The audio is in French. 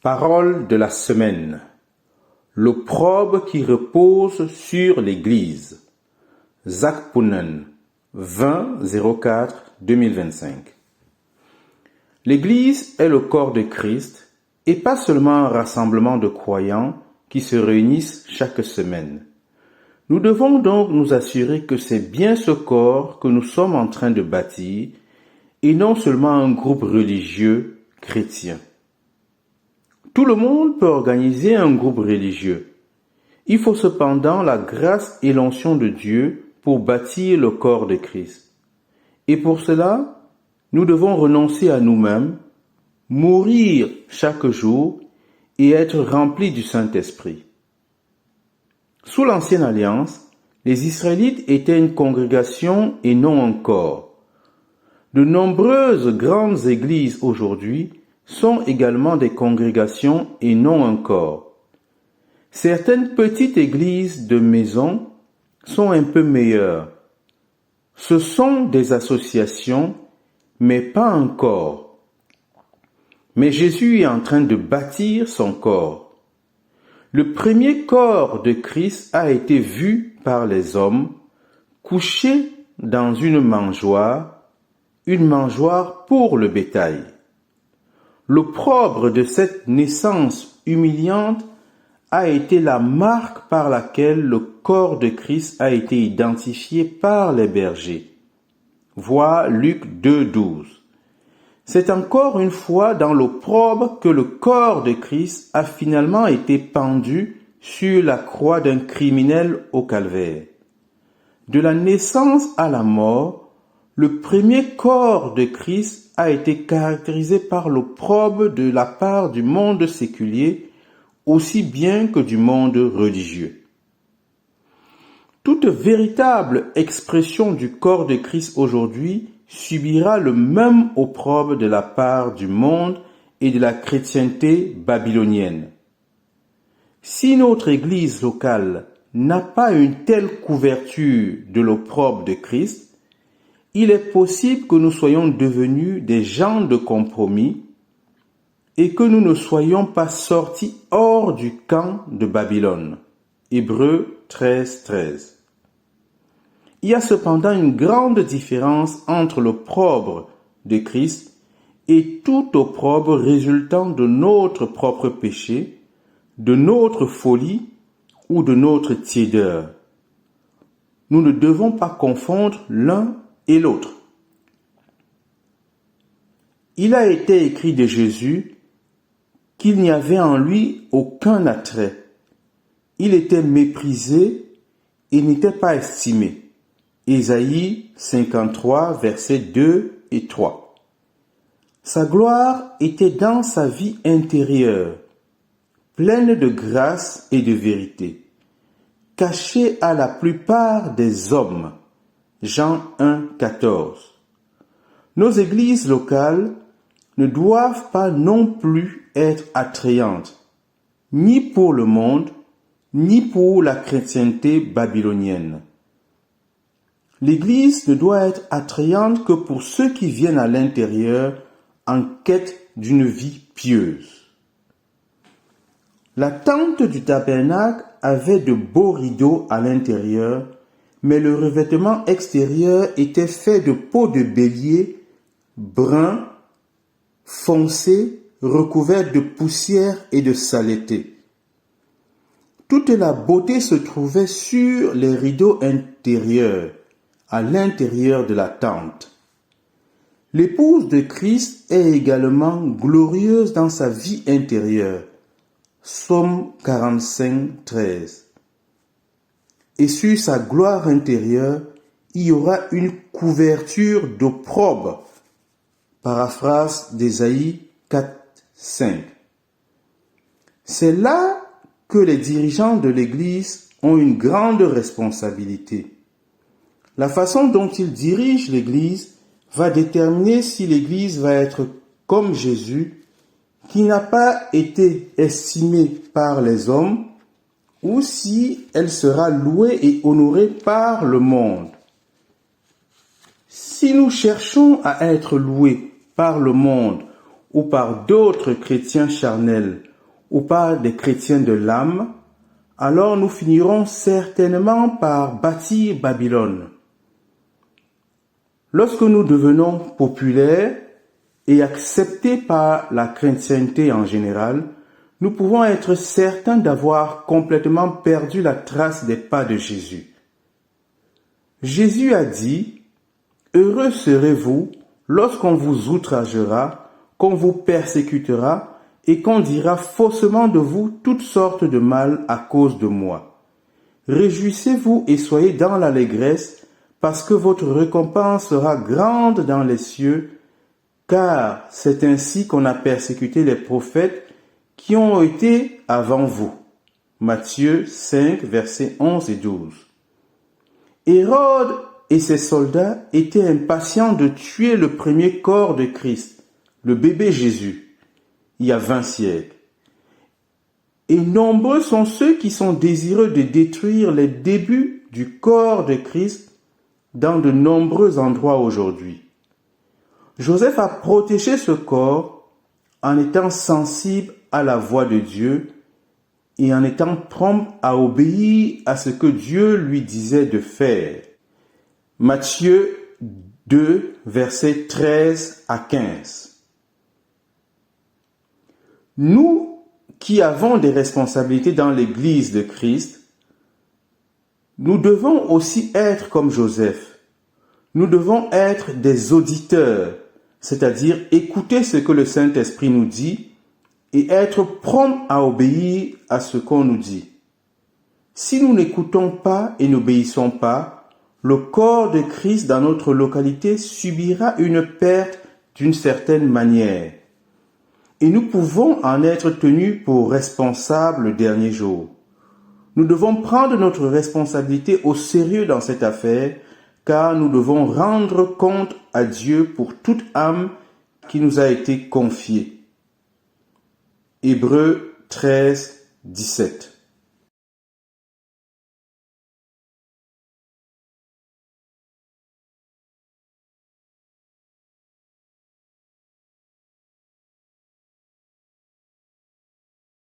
Parole de la semaine. L'opprobre qui repose sur l'Église. Zakpunen, 20-04-2025. L'Église est le corps de Christ et pas seulement un rassemblement de croyants qui se réunissent chaque semaine. Nous devons donc nous assurer que c'est bien ce corps que nous sommes en train de bâtir et non seulement un groupe religieux chrétien. Tout le monde peut organiser un groupe religieux. Il faut cependant la grâce et l'onction de Dieu pour bâtir le corps de Christ. Et pour cela, nous devons renoncer à nous-mêmes, mourir chaque jour et être remplis du Saint-Esprit. Sous l'Ancienne Alliance, les Israélites étaient une congrégation et non un corps. De nombreuses grandes églises aujourd'hui sont également des congrégations et non un corps. Certaines petites églises de maison sont un peu meilleures. Ce sont des associations, mais pas un corps. Mais Jésus est en train de bâtir son corps. Le premier corps de Christ a été vu par les hommes, couché dans une mangeoire pour le bétail. L'opprobre de cette naissance humiliante a été la marque par laquelle le corps de Christ a été identifié par les bergers. Vois Luc 2,12. C'est encore une fois dans l'opprobre que le corps de Christ a finalement été pendu sur la croix d'un criminel au calvaire. De la naissance à la mort, le premier corps de Christ a été caractérisé par l'opprobre de la part du monde séculier, aussi bien que du monde religieux. Toute véritable expression du corps de Christ aujourd'hui subira le même opprobre de la part du monde et de la chrétienté babylonienne. Si notre Église locale n'a pas une telle couverture de l'opprobre de Christ, il est possible que nous soyons devenus des gens de compromis et que nous ne soyons pas sortis hors du camp de Babylone. Hébreux 13:13. Il y a cependant une grande différence entre l'opprobre de Christ et tout opprobre résultant de notre propre péché, de notre folie ou de notre tiédeur. Nous ne devons pas confondre l'un et l'autre. Il a été écrit de Jésus qu'il n'y avait en lui aucun attrait. Il était méprisé et n'était pas estimé. Ésaïe 53, versets 2 et 3. Sa gloire était dans sa vie intérieure, pleine de grâce et de vérité, cachée à la plupart des hommes. Jean 1, 14. Nos églises locales ne doivent pas non plus être attrayantes, ni pour le monde, ni pour la chrétienté babylonienne. L'Église ne doit être attrayante que pour ceux qui viennent à l'intérieur en quête d'une vie pieuse. La tente du tabernacle avait de beaux rideaux à l'intérieur, mais le revêtement extérieur était fait de peau de bélier brun, foncé, recouvert de poussière et de saleté. Toute la beauté se trouvait sur les rideaux intérieurs, à l'intérieur de la tente. L'épouse de Christ est également glorieuse dans sa vie intérieure. Psaume 45, 13. Et sur sa gloire intérieure, il y aura une couverture d'opprobre. Paraphrase d'Ésaïe 4, 5. C'est là que les dirigeants de l'Église ont une grande responsabilité. La façon dont ils dirigent l'Église va déterminer si l'Église va être comme Jésus, qui n'a pas été estimé par les hommes, ou si elle sera louée et honorée par le monde. Si nous cherchons à être loués par le monde ou par d'autres chrétiens charnels ou pas des chrétiens de l'âme, alors nous finirons certainement par bâtir Babylone. Lorsque nous devenons populaires et acceptés par la chrétienté en général, nous pouvons être certains d'avoir complètement perdu la trace des pas de Jésus. Jésus a dit, « Heureux serez-vous lorsqu'on vous outragera, qu'on vous persécutera et qu'on dira faussement de vous toutes sortes de mal à cause de moi. Réjouissez-vous et soyez dans l'allégresse, parce que votre récompense sera grande dans les cieux, car c'est ainsi qu'on a persécuté les prophètes qui ont été avant vous. » Matthieu 5, versets 11 et 12. Hérode et ses soldats étaient impatients de tuer le premier corps de Christ, le bébé Jésus, il y a 20 siècles. Et nombreux sont ceux qui sont désireux de détruire les débuts du corps de Christ dans de nombreux endroits aujourd'hui. Joseph a protégé ce corps en étant sensible à la voix de Dieu et en étant prompt à obéir à ce que Dieu lui disait de faire. Matthieu 2, versets 13 à 15. Nous qui avons des responsabilités dans l'Église de Christ, nous devons aussi être comme Joseph. Nous devons être des auditeurs, c'est-à-dire écouter ce que le Saint-Esprit nous dit et être prompts à obéir à ce qu'on nous dit. Si nous n'écoutons pas et n'obéissons pas, le corps de Christ dans notre localité subira une perte d'une certaine manière. Et nous pouvons en être tenus pour responsables le dernier jour. Nous devons prendre notre responsabilité au sérieux dans cette affaire, car nous devons rendre compte à Dieu pour toute âme qui nous a été confiée. Hébreux 13, 17.